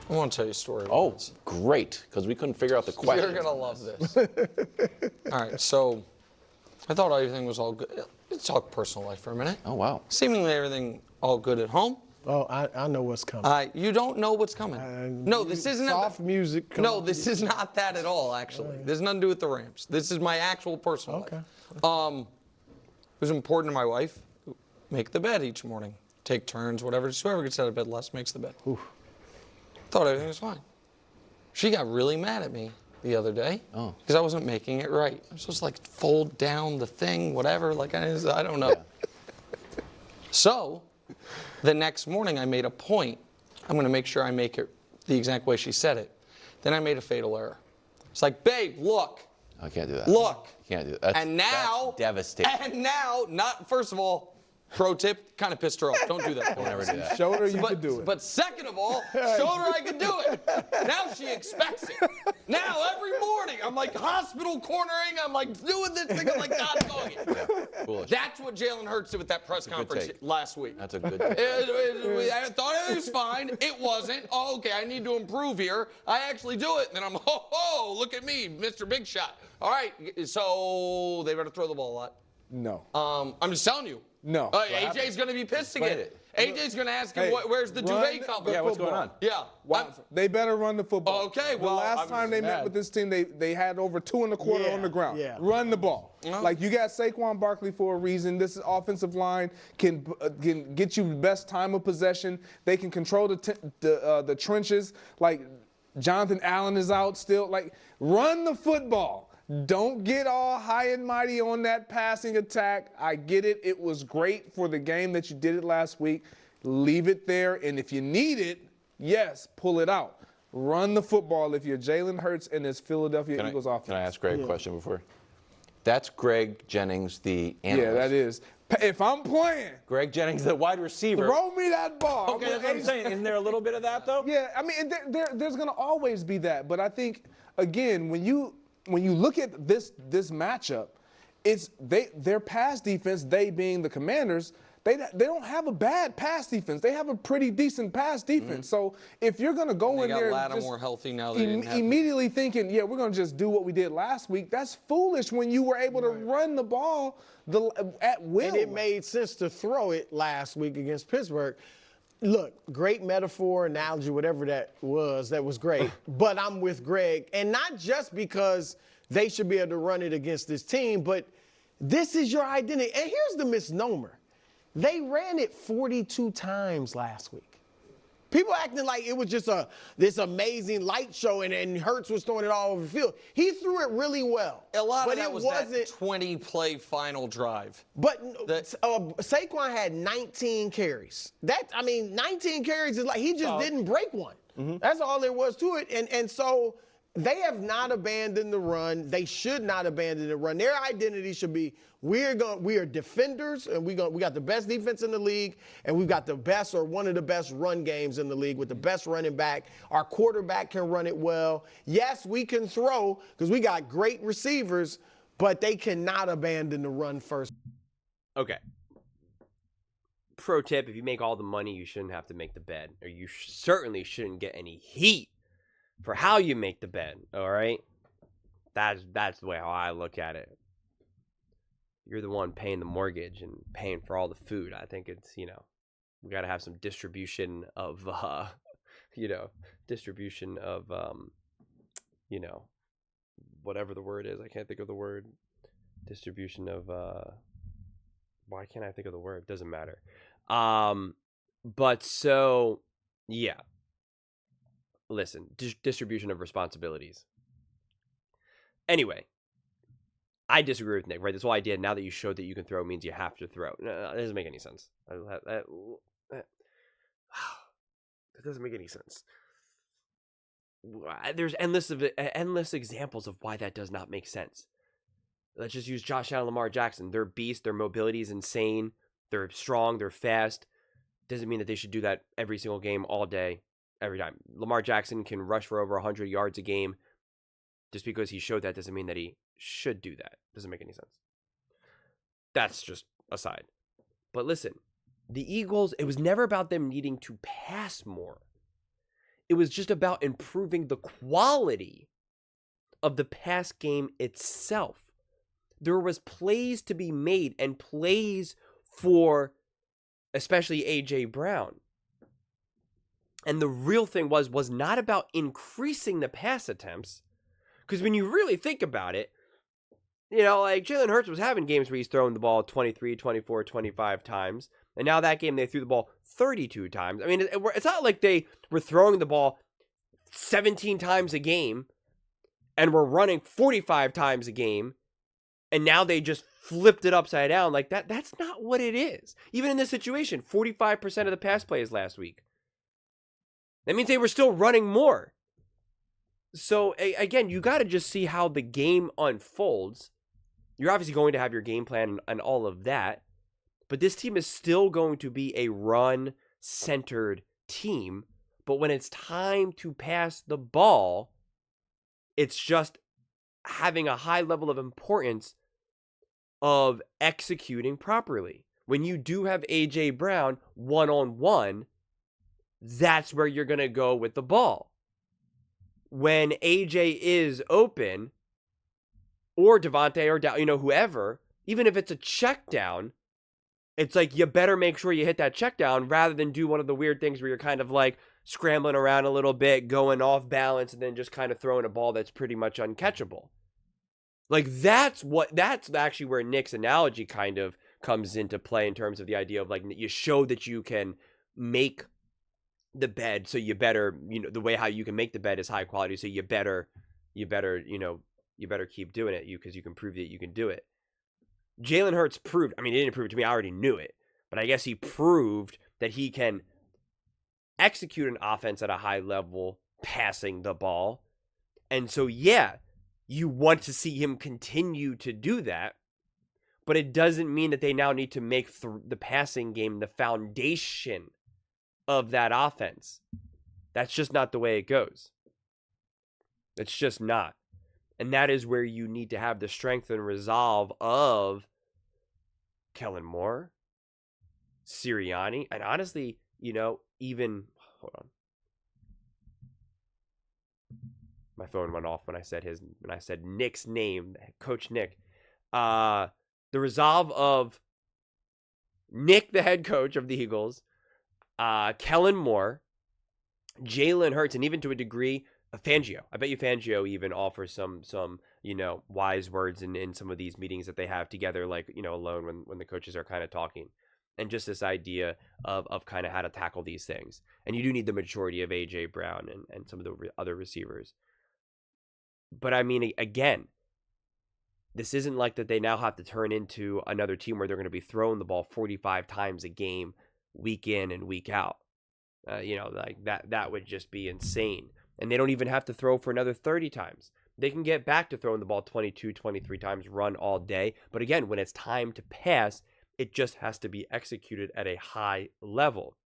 I want to tell you a story. Oh, great, because we couldn't figure out the question. You're going to love this. All right, so I thought everything was all good. Let's talk personal life for a minute. Oh, wow. Seemingly everything all good at home. Oh, I know what's coming. You don't know what's coming. No, this isn't soft music. No, this is not that at all, actually. This has nothing to do with the Rams. This is my actual personal life. It was important to my wife. Make the bed each morning. Take turns, whatever. Just whoever gets out of bed less makes the bed. Oof. Thought everything was fine. She got really mad at me the other day because I wasn't making it right. I was supposed to like fold down the thing, whatever. Like I don't know. So the next morning I made a point. I'm going to make sure I make it the exact way she said it. Then I made a fatal error. It's like, babe, look. I can't do that. Look. You can't do that. That's devastating. And now, not first of all, pro tip, kind of pissed her off. Don't do that. Don't ever do that. Showed her you could do it. But second of all, showed her I could do it. Now she expects it. Now every morning I'm like hospital cornering. I'm like doing this thing. I'm like God's dog it. Yeah, foolish. That's what Jalen Hurts did with that press conference last week. That's a good take. I thought it was fine. It wasn't. Oh, okay, I need to improve here. I actually do it. And then I'm, look at me, Mr. Big Shot. All right, so they better throw the ball a lot. No. I'm just telling you. No. AJ's going to be pissed again. AJ's going to ask him, where's the duvet cover? Yeah, what's going on? Yeah. Wow. They better run the football. Okay, the well, last time they met with this team, they had over 2.25 on the ground. Yeah. Run the ball. Like, you got Saquon Barkley for a reason. This offensive line can get you the best time of possession. They can control the trenches. Like, Jonathan Allen is out still. Like, run the football. Don't get all high and mighty on that passing attack. I get it. It was great for the game that you did it last week. Leave it there. And if you need it, yes, pull it out. Run the football if you're Jalen Hurts and this Philadelphia Eagles offense. Can I ask Greg a question before? That's Greg Jennings, the analyst. Yeah, that is. If I'm playing, Greg Jennings, the wide receiver. throw me that ball. Okay, that's what I'm saying. Isn't there a little bit of that, though? Yeah, I mean, there's going to always be that. But I think, again, when you look at this matchup, it's their pass defense, they being the Commanders, they don't have a bad pass defense. They have a pretty decent pass defense. So if you're going to go in there Lattimore healthy now, they didn't have immediately thinking, yeah, we're going to just do what we did last week, that's foolish when you were able to run the ball at will. And it made sense to throw it last week against Pittsburgh. Look, great metaphor, analogy, whatever that was great. But I'm with Greg. And not just because they should be able to run it against this team, but this is your identity. And here's the misnomer. They ran it 42 times last week. People acting like it was just this amazing light show and Hurts was throwing it all over the field. He threw it really well. A lot but of that was that 20-play final drive. But Saquon had 19 carries. 19 carries is like he just didn't break one. That's all there was to it. And so they have not abandoned the run. They should not abandon the run. Their identity should be we are defenders, and we got the best defense in the league, and we've got the best or one of the best run games in the league with the best running back. Our quarterback can run it well. Yes, we can throw because we got great receivers, but they cannot abandon the run first. Okay. Pro tip, if you make all the money, you shouldn't have to make the bed, or you certainly shouldn't get any heat for how you make the bed, all right? That's the way how I look at it. You're the one paying the mortgage and paying for all the food. I think it's, we got to have some distribution of, whatever the word is. I can't think of the word. Distribution of, why can't I think of the word? Doesn't matter. But so, yeah. Listen, distribution of responsibilities. Anyway, I disagree with Nick, right? This whole idea, now that you showed that you can throw, means you have to throw. No, it doesn't make any sense. That doesn't make any sense. There's endless examples of why that does not make sense. Let's just use Josh Allen and Lamar Jackson. They're beasts. Their mobility is insane. They're strong. They're fast. Doesn't mean that they should do that every single game, all day, every time. Lamar Jackson can rush for over 100 yards a game. Just because he showed that doesn't mean that he should do that. Doesn't make any sense. That's just aside. But listen, the Eagles, it was never about them needing to pass more. It was just about improving the quality of the pass game itself. There was plays to be made and plays for especially A.J. Brown. And the real thing was not about increasing the pass attempts. Because when you really think about it, you know, like Jalen Hurts was having games where he's throwing the ball 23, 24, 25 times. And now that game they threw the ball 32 times. I mean, it's not like they were throwing the ball 17 times a game and were running 45 times a game. And now they just flipped it upside down like that. That's not what it is. Even in this situation, 45% of the pass plays last week. That means they were still running more. So, again, you got to just see how the game unfolds. You're obviously going to have your game plan and all of that. But this team is still going to be a run-centered team. But when it's time to pass the ball, it's just having a high level of importance of executing properly. When you do have A.J. Brown one-on-one, that's where you're going to go with the ball. When AJ is open, or Devontae, or whoever, even if it's a check down, it's like you better make sure you hit that check down rather than do one of the weird things where you're kind of like scrambling around a little bit, going off balance, and then just kind of throwing a ball that's pretty much uncatchable. Like that's actually where Nick's analogy kind of comes into play in terms of the idea of like you show that you can make the bed, so you better, the way how you can make the bed is high quality, so you better keep doing it, because you can prove that you can do it. Jalen Hurts proved, he didn't prove it to me, I already knew it, but I guess he proved that he can execute an offense at a high level, passing the ball. And so, yeah, you want to see him continue to do that, but it doesn't mean that they now need to make the passing game the foundation of that offense. That's just not the way it goes. It's just not. And that is where you need to have the strength and resolve of Kellen Moore, Sirianni, and honestly, even, hold on. My phone went off when I said Nick's name, Coach Nick. The resolve of Nick, the head coach of the Eagles, Kellen Moore, Jalen Hurts, and even to a degree, Fangio. I bet you Fangio even offers some wise words in some of these meetings that they have together, like, alone when the coaches are kind of talking. And just this idea of kind of how to tackle these things. And you do need the maturity of A.J. Brown and some of the other receivers. But again, this isn't like that they now have to turn into another team where they're going to be throwing the ball 45 times a game, week in and week out. Like that would just be insane. And they don't even have to throw for another 30 times. They can get back to throwing the ball 22, 23 times, run all day. But again, when it's time to pass, it just has to be executed at a high level.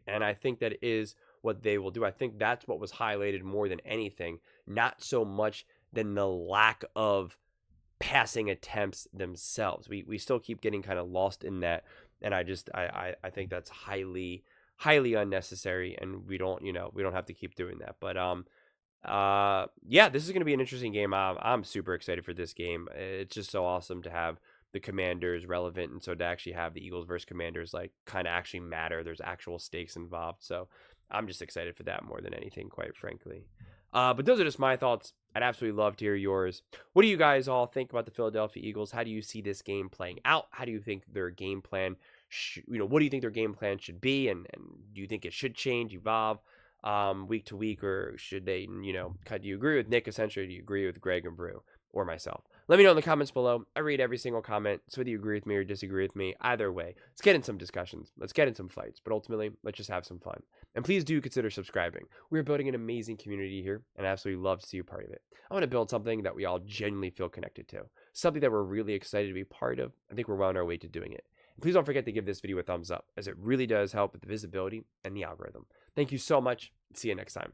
And I think that is what they will do. I think that's what was highlighted more than anything, not so much than the lack of passing attempts themselves. We still keep getting kind of lost in that. And I think that's highly unnecessary, and we don't have to keep doing that. But this is going to be an interesting game. I'm super excited for this game. It's just so awesome to have the Commanders relevant, and so to actually have the Eagles versus Commanders like kind of actually matter. There's actual stakes involved, so I'm just excited for that more than anything, quite frankly. But those are just my thoughts. I'd absolutely love to hear yours. What do you guys all think about the Philadelphia Eagles? How do you see this game playing out? How do you think their game plan what do you think their game plan should be, and do you think it should change, evolve week to week, or should they, do you agree with Nick essentially? Do you agree with Greg and Brew or myself? Let me know in the comments below. I read every single comment, so whether you agree with me or disagree with me, either way, let's get in some discussions. Let's get in some fights, but ultimately, let's just have some fun. And please do consider subscribing. We're building an amazing community here, and I absolutely love to see you part of it. I want to build something that we all genuinely feel connected to, something that we're really excited to be part of. I think we're well on our way to doing it. And please don't forget to give this video a thumbs up, as it really does help with the visibility and the algorithm. Thank you so much. See you next time.